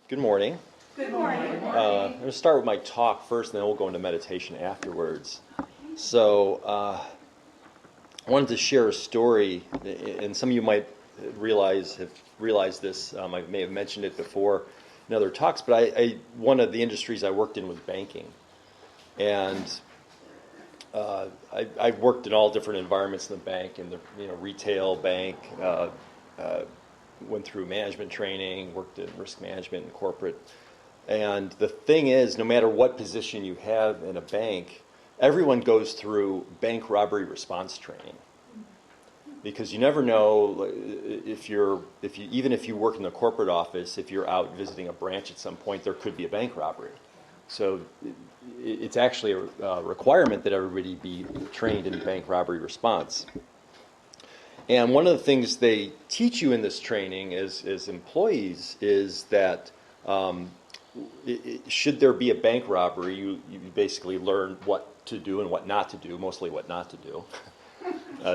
Good morning. Good morning. I'm going to start with my talk first, and then we'll go into meditation afterwards. So, I wanted to share a story, and some of you might have realized this. I may have mentioned it before in other talks, but one of the industries I worked in was banking, and I worked in all different environments in the bank, in the retail bank. Went through management training, worked in risk management and corporate. And the thing is, no matter what position you have in a bank, everyone goes through bank robbery response training. Because you never know even if you work in the corporate office, if you're out visiting a branch at some point, there could be a bank robbery. So it's actually a requirement that everybody be trained in bank robbery response. And one of the things they teach you in this training as employees is that should there be a bank robbery, you basically learn what to do and what not to do, mostly what not to do.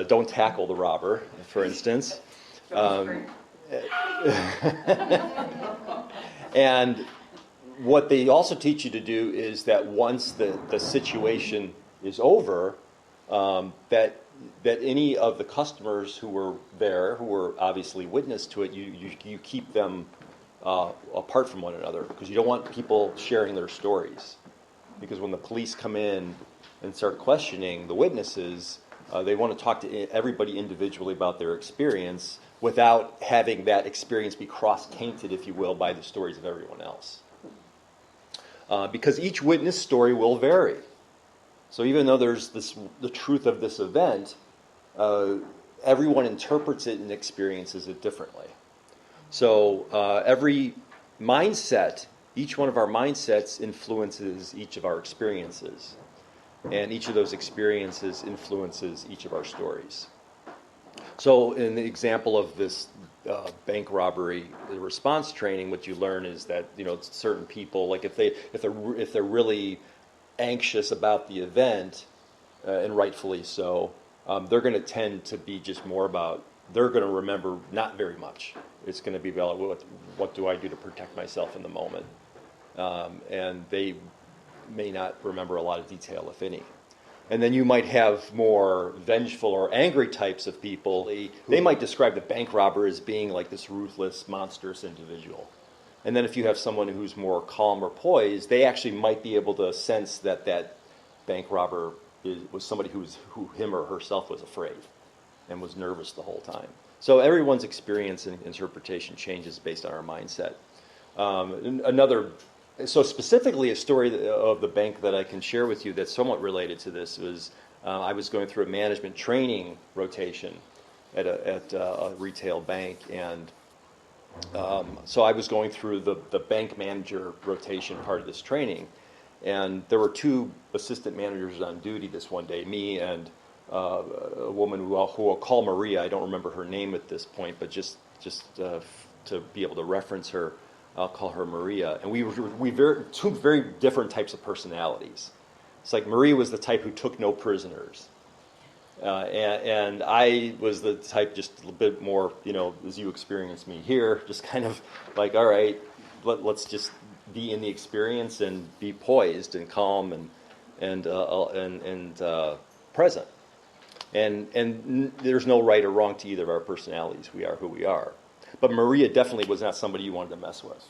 Don't tackle the robber, for instance. And what they also teach you to do is that once the situation is over, that any of the customers who were there, who were obviously witness to it, you keep them apart from one another, because you don't want people sharing their stories. Because when the police come in and start questioning the witnesses, they want to talk to everybody individually about their experience without having that experience be cross-tainted, if you will, by the stories of everyone else. Because each witness story will vary. So even though there's the truth of this event, everyone interprets it and experiences it differently. So every mindset, each one of our mindsets influences each of our experiences. And each of those experiences influences each of our stories. So in the example of this bank robbery response training, what you learn is that certain people, like if they're really anxious about the event, and rightfully so, they're going to tend to be just more about, they're going to remember not very much. It's going to be about what do I do to protect myself in the moment, and they may not remember a lot of detail, if any. And then you might have more vengeful or angry types of people. They might describe the bank robber as being like this ruthless, monstrous individual. And then if you have someone who's more calm or poised, they actually might be able to sense that bank robber was somebody who him or herself was afraid and was nervous the whole time. So everyone's experience and interpretation changes based on our mindset. So specifically a story of the bank that I can share with you that's somewhat related to this was I was going through a management training rotation at a retail bank, and so I was going through the bank manager rotation part of this training, and there were two assistant managers on duty this one day, me and a woman who I'll call Maria. I don't remember her name at this point, but just to be able to reference her, I'll call her Maria. And we were two very different types of personalities. It's like Maria was the type who took no prisoners. And I was the type just a little bit more, as you experienced me here, just kind of like, all right, let's just be in the experience and be poised and calm and present. And there's no right or wrong to either of our personalities. We are who we are. But Maria definitely was not somebody you wanted to mess with.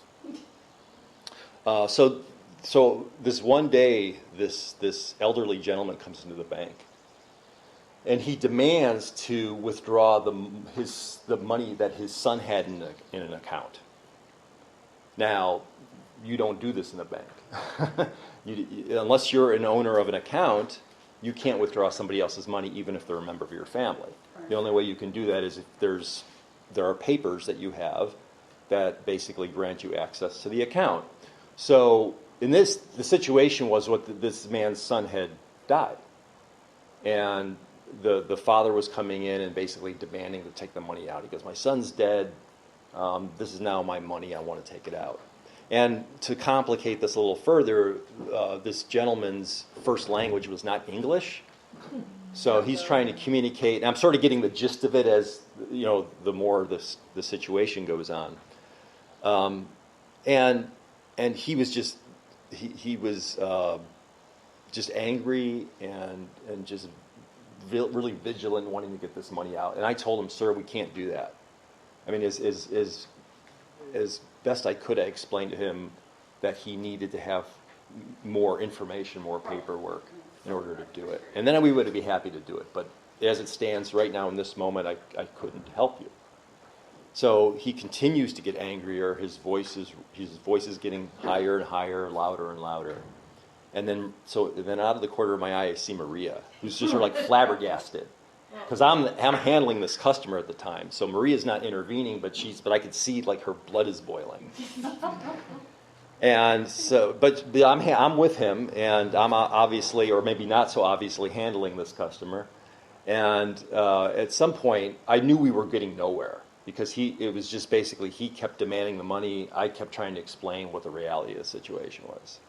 So this one day, this elderly gentleman comes into the bank, and he demands to withdraw the money that his son had in an account. Now, you don't do this in a bank. Unless you're an owner of an account, you can't withdraw somebody else's money, even if they're a member of your family. Right. The only way you can do that is if there are papers that you have that basically grant you access to the account. So the situation was this man's son had died, and the father was coming in and basically demanding to take the money out. He goes, "My son's dead. This is now my money. I want to take it out." And to complicate this a little further, this gentleman's first language was not English. So he's trying to communicate, and I'm sort of getting the gist of it as the more the situation goes on. And he was he was just angry and just really vigilant, wanting to get this money out. And I told him, "Sir, we can't do that." I mean, as best I could, I explained to him that he needed to have more information, more paperwork in order to do it. And then we would be happy to do it. But as it stands right now in this moment, I couldn't help you. So he continues to get angrier. His voice is getting higher and higher, louder and louder. And then out of the corner of my eye, I see Maria, who's just sort of like flabbergasted, because I'm handling this customer at the time. So Maria's not intervening, but I could see like her blood is boiling. And so, but I'm with him, and I'm obviously, or maybe not so obviously, handling this customer. And at some point, I knew we were getting nowhere, because it was just basically he kept demanding the money. I kept trying to explain what the reality of the situation was.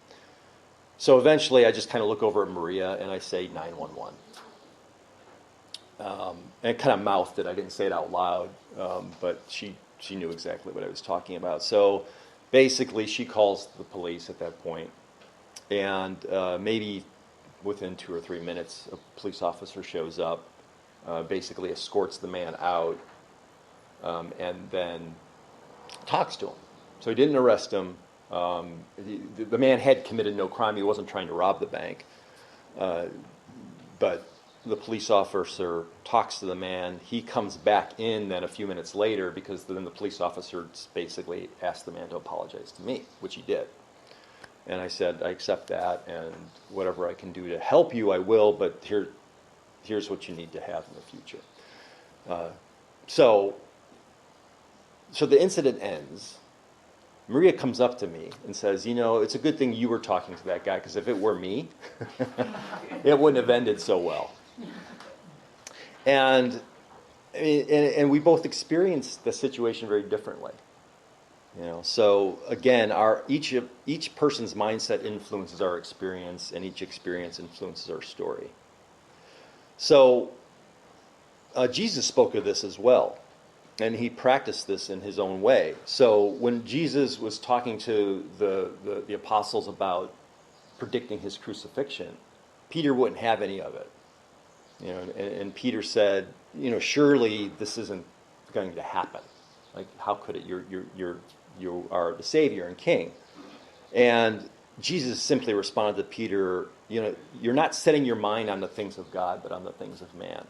So eventually, I just kind of look over at Maria and I say 911. And kind of mouthed it. I didn't say it out loud, but she knew exactly what I was talking about. So basically, she calls the police at that point, and maybe within 2 or 3 minutes, a police officer shows up, basically escorts the man out, and then talks to him. So he didn't arrest him. The man had committed no crime. He wasn't trying to rob the bank. But the police officer talks to the man. He comes back in then a few minutes later, because then the police officer basically asked the man to apologize to me, which he did. And I said, I accept that, and whatever I can do to help you, I will, but here's what you need to have in the future. So the incident ends. Maria comes up to me and says, it's a good thing you were talking to that guy, because if it were me, it wouldn't have ended so well. And we both experienced the situation very differently. So again, each person's mindset influences our experience, and each experience influences our story. So Jesus spoke of this as well. And he practiced this in his own way. So when Jesus was talking to the apostles about predicting his crucifixion, Peter wouldn't have any of it. And Peter said, surely this isn't going to happen. Like, how could it? You are the Savior and King. And Jesus simply responded to Peter, you're not setting your mind on the things of God, but on the things of man.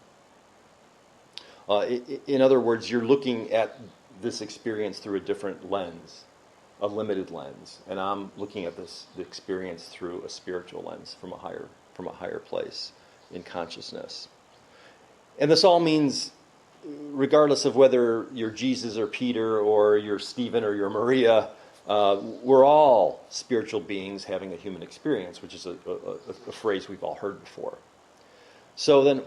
In other words, you're looking at this experience through a different lens, a limited lens, and I'm looking at the experience through a spiritual lens from a higher place in consciousness. And this all means, regardless of whether you're Jesus or Peter or you're Stephen or you're Maria, we're all spiritual beings having a human experience, which is a phrase we've all heard before. So then,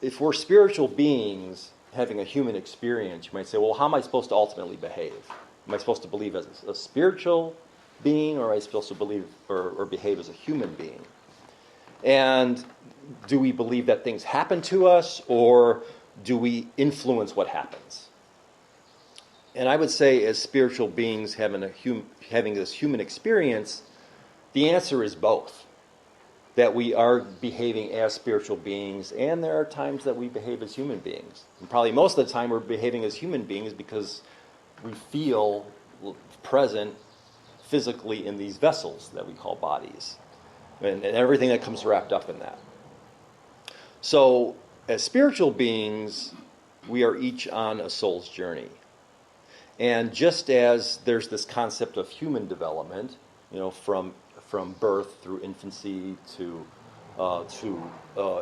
if we're spiritual beings having a human experience, you might say, well, how am I supposed to ultimately behave? Am I supposed to believe as a spiritual being, or am I supposed to believe or behave as a human being? And do we believe that things happen to us, or do we influence what happens? And I would say, as spiritual beings having this human experience, the answer is both. That we are behaving as spiritual beings, and there are times that we behave as human beings. And probably most of the time we're behaving as human beings because we feel present physically in these vessels that we call bodies, and everything that comes wrapped up in that. So as spiritual beings, we are each on a soul's journey. And just as there's this concept of human development, from birth through infancy to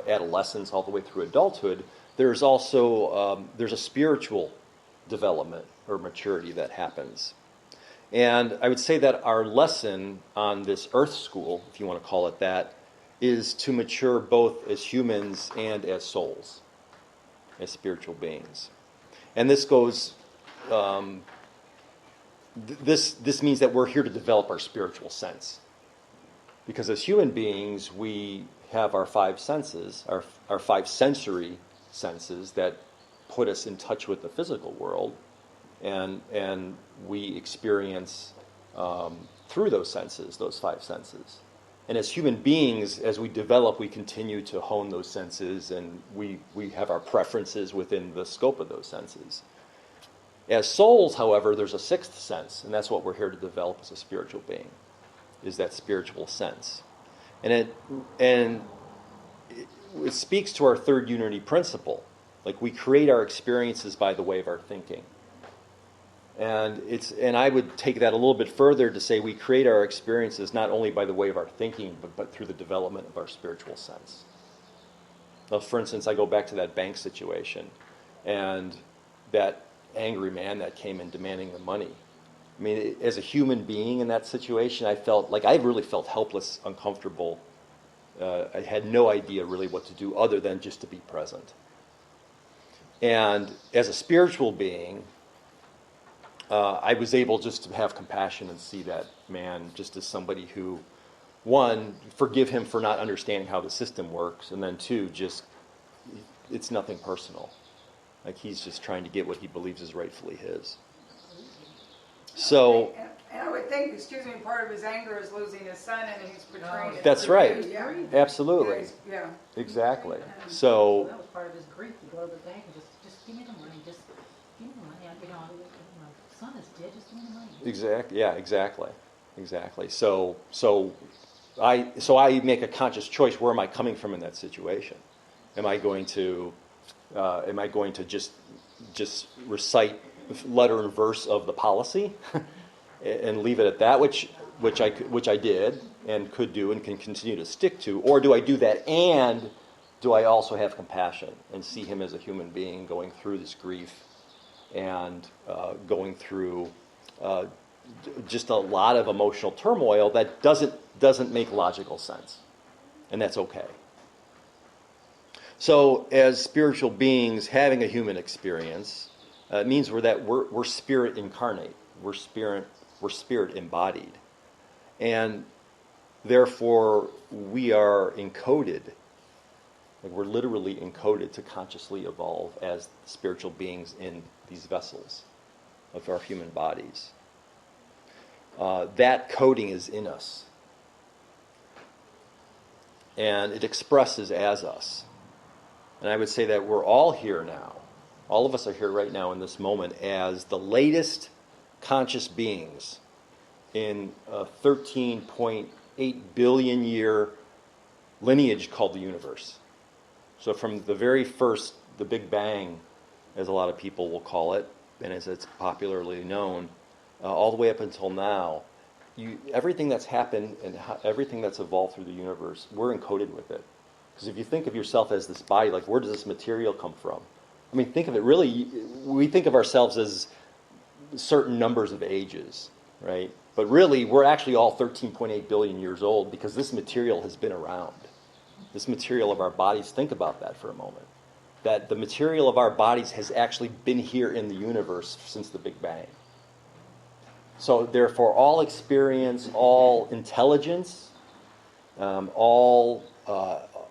adolescence, all the way through adulthood, there's also there's a spiritual development or maturity that happens. And I would say that our lesson on this earth school, if you want to call it that, is to mature both as humans and as souls, as spiritual beings. And this goes. This means that we're here to develop our spiritual sense. Because as human beings, we have our 5 senses, our 5 sensory senses that put us in touch with the physical world, and we experience through those senses, those five senses. And as human beings, as we develop, we continue to hone those senses, and we have our preferences within the scope of those senses. As souls, however, there's a sixth sense, and that's what we're here to develop as a spiritual being, is that spiritual sense. And it speaks to our third unity principle. Like, we create our experiences by the way of our thinking. And I would take that a little bit further to say we create our experiences not only by the way of our thinking, but through the development of our spiritual sense. Now, for instance, I go back to that bank situation and that angry man that came in demanding the money. I mean, as a human being in that situation, I really felt helpless, uncomfortable. I had no idea really what to do other than just to be present. And as a spiritual being, I was able just to have compassion and see that man just as somebody who, one, forgive him for not understanding how the system works, and then two, just, it's nothing personal. Like, he's just trying to get what he believes is rightfully his. So, and I would think, excuse me, part of his anger is losing his son, and he's portraying it. That's right. Yeah. Absolutely. Yeah. Exactly. So that was part of his grief to go to the bank and just give me the money, just give me the money. My son is dead, just give me the money. exactly. Yeah. Exactly. So I make a conscious choice. Where am I coming from in that situation? Am I going to just recite letter and verse of the policy and leave it at that, which I did and could do and can continue to stick to, or do I do that and do I also have compassion and see him as a human being going through this grief and going through just a lot of emotional turmoil that doesn't make logical sense, and that's okay. So, as spiritual beings having a human experience, it means we're spirit incarnate. We're spirit embodied, and therefore we are encoded. Like, we're literally encoded to consciously evolve as spiritual beings in these vessels of our human bodies. That coding is in us, and it expresses as us. And I would say that we're all here now. All of us are here right now in this moment as the latest conscious beings in a 13.8 billion year lineage called the universe. So from the very first, the Big Bang, as a lot of people will call it, and as it's popularly known, all the way up until now, everything that's happened and everything that's evolved through the universe, we're encoded with it. Because if you think of yourself as this body, like, where does this material come from? I mean, think of it really, we think of ourselves as certain numbers of ages, right? But really, we're actually all 13.8 billion years old because this material has been around. This material of our bodies, think about that for a moment. That the material of our bodies has actually been here in the universe since the Big Bang. So therefore, all experience, all intelligence, all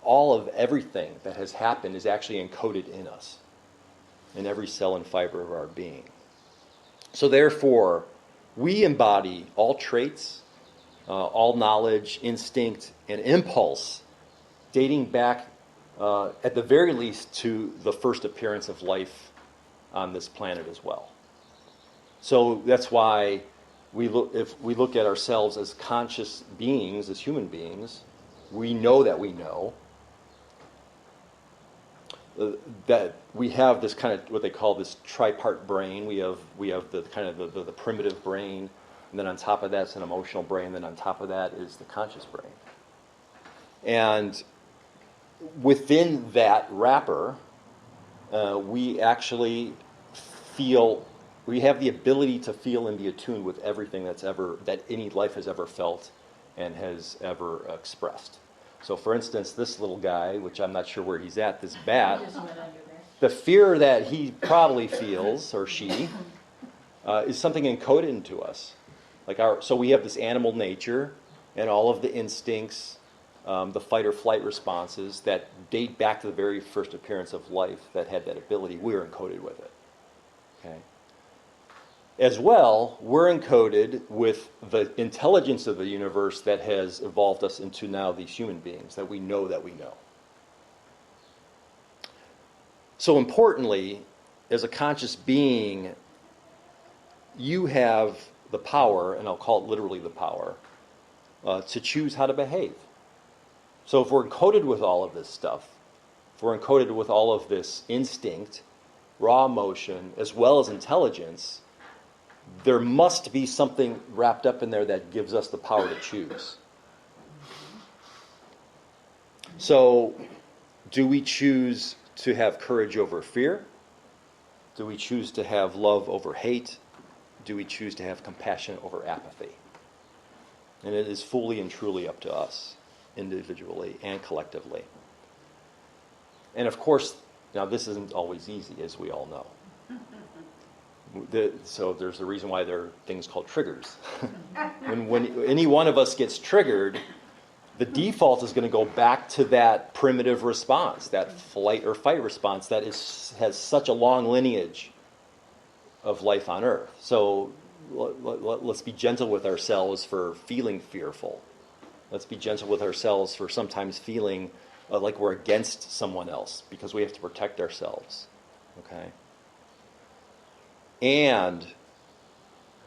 of everything that has happened is actually encoded in us, in every cell and fiber of our being. So therefore, we embody all traits, all knowledge, instinct, and impulse, dating back, at the very least, to the first appearance of life on this planet as well. So that's why if we look at ourselves as conscious beings, as human beings, we know that we know that we have this kind of what they call this tripart brain. We have the kind of the primitive brain, and then on top of that's an emotional brain, and then on top of that is the conscious brain. And within that wrapper, we actually feel. We have the ability to feel and be attuned with everything that any life has ever felt and has ever expressed. So, for instance, this little guy, which I'm not sure where he's at, this bat, the fear that he probably feels, or she, is something encoded into us. So we have this animal nature and all of the instincts, the fight or flight responses that date back to the very first appearance of life that had that ability. We're encoded with it. Okay. As well, we're encoded with the intelligence of the universe that has evolved us into now these human beings that we know that we know. So importantly, as a conscious being, you have the power, and I'll call it literally the power, to choose how to behave. So if we're encoded with all of this stuff, if we're encoded with all of this instinct, raw emotion, as well as intelligence, there must be something wrapped up in there that gives us the power to choose. So, do we choose to have courage over fear? Do we choose to have love over hate? Do we choose to have compassion over apathy? And it is fully and truly up to us, individually and collectively. And of course, now this isn't always easy, as we all know. So there's a reason why there are things called triggers. when any one of us gets triggered, the default is going to go back to that primitive response, that flight or fight response that has such a long lineage of life on Earth. So let's be gentle with ourselves for feeling fearful. Let's be gentle with ourselves for sometimes feeling like we're against someone else because we have to protect ourselves. Okay? And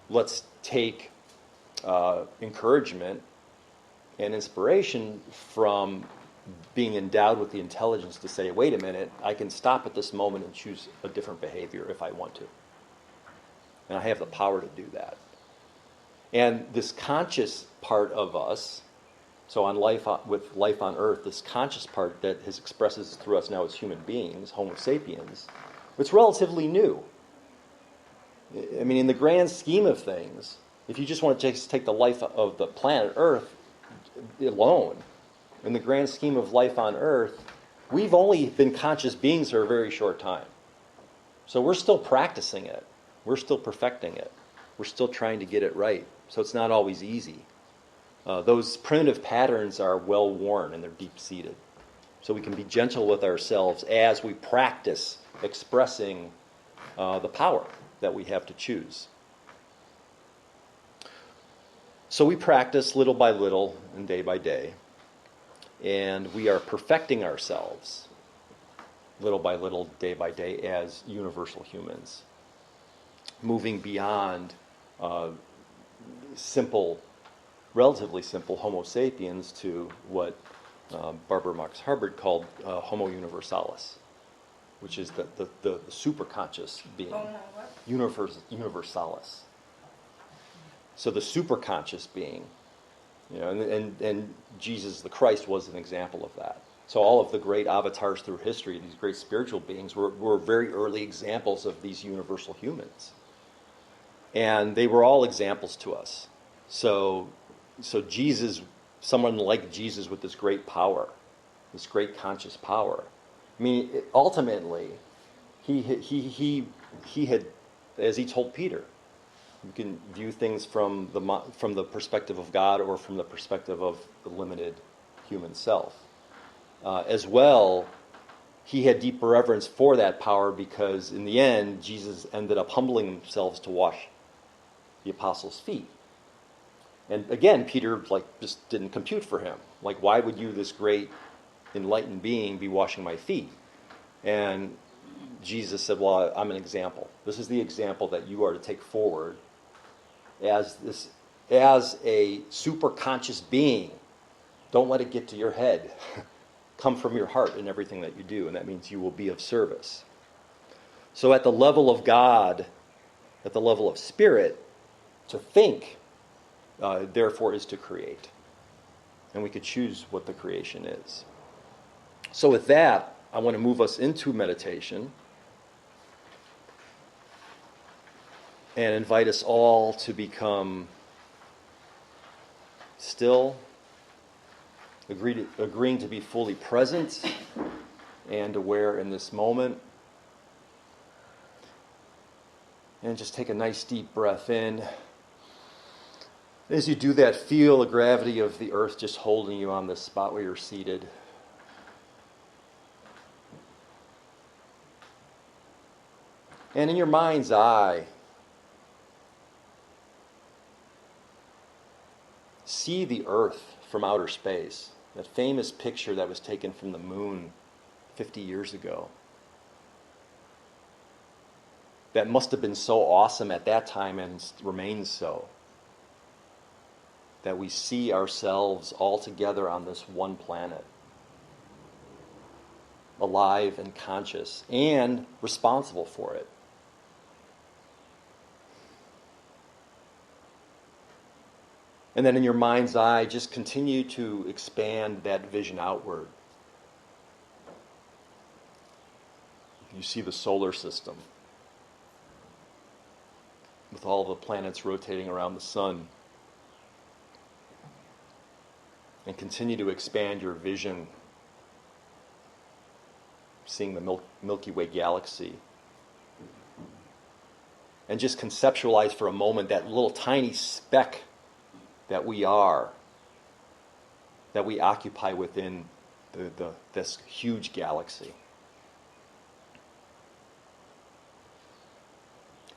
let's take encouragement and inspiration from being endowed with the intelligence to say, wait a minute, I can stop at this moment and choose a different behavior if I want to. And I have the power to do that. And this conscious part of us, so on with life on Earth, this conscious part that expresses through us now as human beings, Homo sapiens, it's relatively new. I mean, in the grand scheme of things, if you just want to take the life of the planet Earth alone, in the grand scheme of life on Earth, we've only been conscious beings for a very short time. So we're still practicing it. We're still perfecting it. We're still trying to get it right. So it's not always easy. Those primitive patterns are well worn and they're deep-seated. So we can be gentle with ourselves as we practice expressing the power that we have to choose. So we practice little by little and day by day, and we are perfecting ourselves little by little, day by day, as universal humans, moving beyond relatively simple Homo sapiens to what Barbara Marx Hubbard called Homo universalis, which is the superconscious being. What? Universalis. So the superconscious being, and Jesus the Christ was an example of that. So all of the great avatars through history, these great spiritual beings, were very early examples of these universal humans. And they were all examples to us. So Jesus, someone like Jesus with this great power, this great conscious power. I mean, ultimately, he had, as he told Peter, you can view things from the perspective of God or from the perspective of the limited human self. As well, he had deep reverence for that power because in the end, Jesus ended up humbling himself to wash the apostles' feet. And again, Peter just didn't compute for him. Like, why would you, this great enlightened being, be washing my feet? And Jesus said, well, I'm an example. This is the example that you are to take forward as a super conscious being. Don't let it get to your head. Come from your heart in everything that you do, and that means you will be of service. So at the level of God, at the level of spirit, to think, therefore, is to create. And we could choose what the creation is. So with that, I want to move us into meditation and invite us all to become still, agreeing to be fully present and aware in this moment. And just take a nice deep breath in. As you do that, feel the gravity of the earth just holding you on this spot where you're seated. And in your mind's eye, see the Earth from outer space. That famous picture that was taken from the moon 50 years ago. That must have been so awesome at that time and remains so. That we see ourselves all together on this one planet. Alive and conscious and responsible for it. And then in your mind's eye, just continue to expand that vision outward. You see the solar system with all the planets rotating around the sun. And continue to expand your vision, seeing the Milky Way galaxy. And just conceptualize for a moment that little tiny speck that we are, that we occupy within this huge galaxy.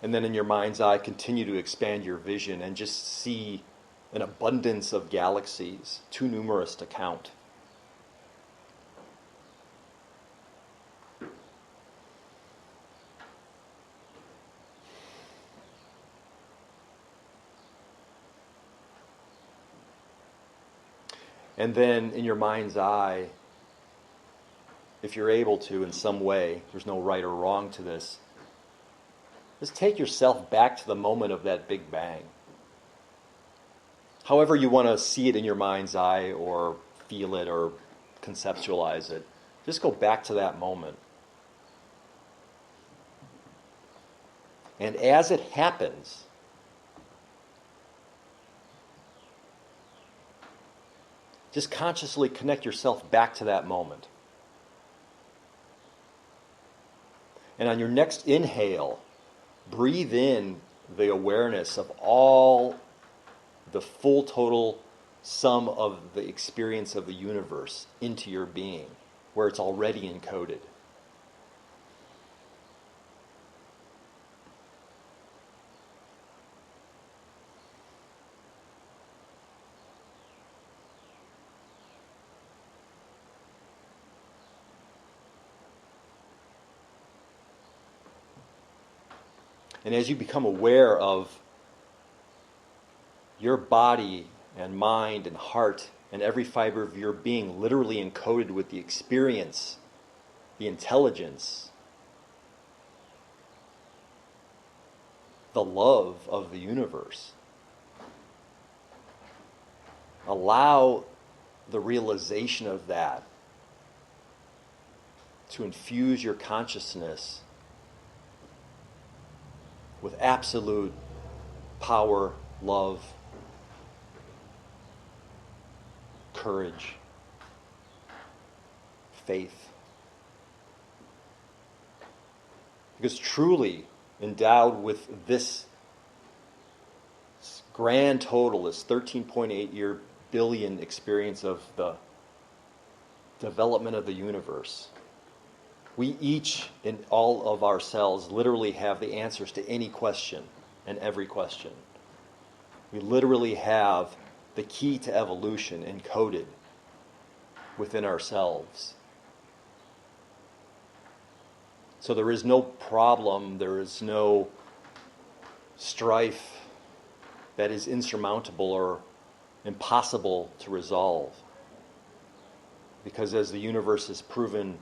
And then in your mind's eye, continue to expand your vision and just see an abundance of galaxies, too numerous to count. And then in your mind's eye, if you're able to in some way, there's no right or wrong to this, just take yourself back to the moment of that Big Bang. However you want to see it in your mind's eye or feel it or conceptualize it, just go back to that moment. And as it happens, just consciously connect yourself back to that moment. And on your next inhale, breathe in the awareness of all the full total sum of the experience of the universe into your being, where it's already encoded. And as you become aware of your body and mind and heart and every fiber of your being literally encoded with the experience, the intelligence, the love of the universe, allow the realization of that to infuse your consciousness with absolute power, love, courage, faith. Because truly endowed with this grand total, this 13.8 billion experience of the development of the universe, we each, in all of ourselves, literally have the answers to any question and every question. We literally have the key to evolution encoded within ourselves. So there is no problem, there is no strife that is insurmountable or impossible to resolve. Because as the universe has proven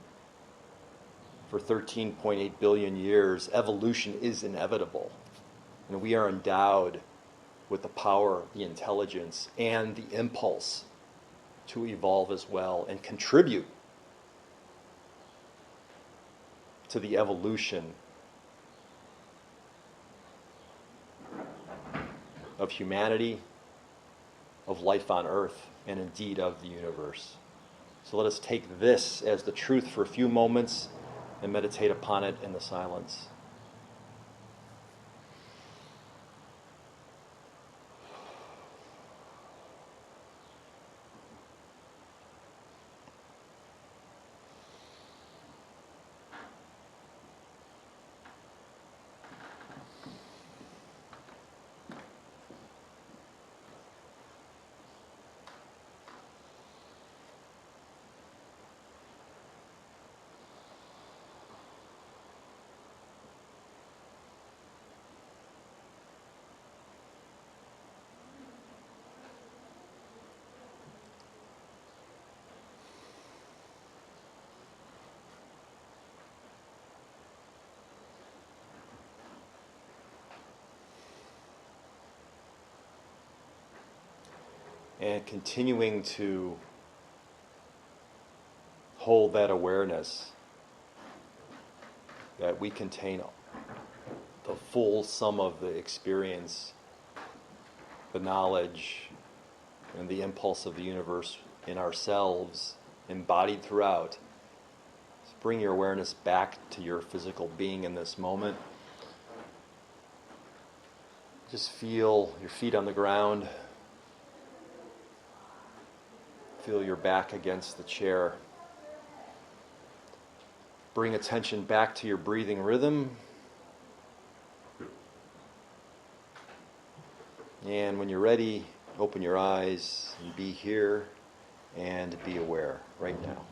for 13.8 billion years, evolution is inevitable. And we are endowed with the power, the intelligence, and the impulse to evolve as well and contribute to the evolution of humanity, of life on earth, and indeed of the universe. So let us take this as the truth for a few moments and meditate upon it in the silence. And continuing to hold that awareness that we contain the full sum of the experience, the knowledge, and the impulse of the universe in ourselves, embodied throughout. Just bring your awareness back to your physical being in this moment. Just feel your feet on the ground. Feel your back against the chair. Bring attention back to your breathing rhythm. And when you're ready, open your eyes and be here and be aware right now.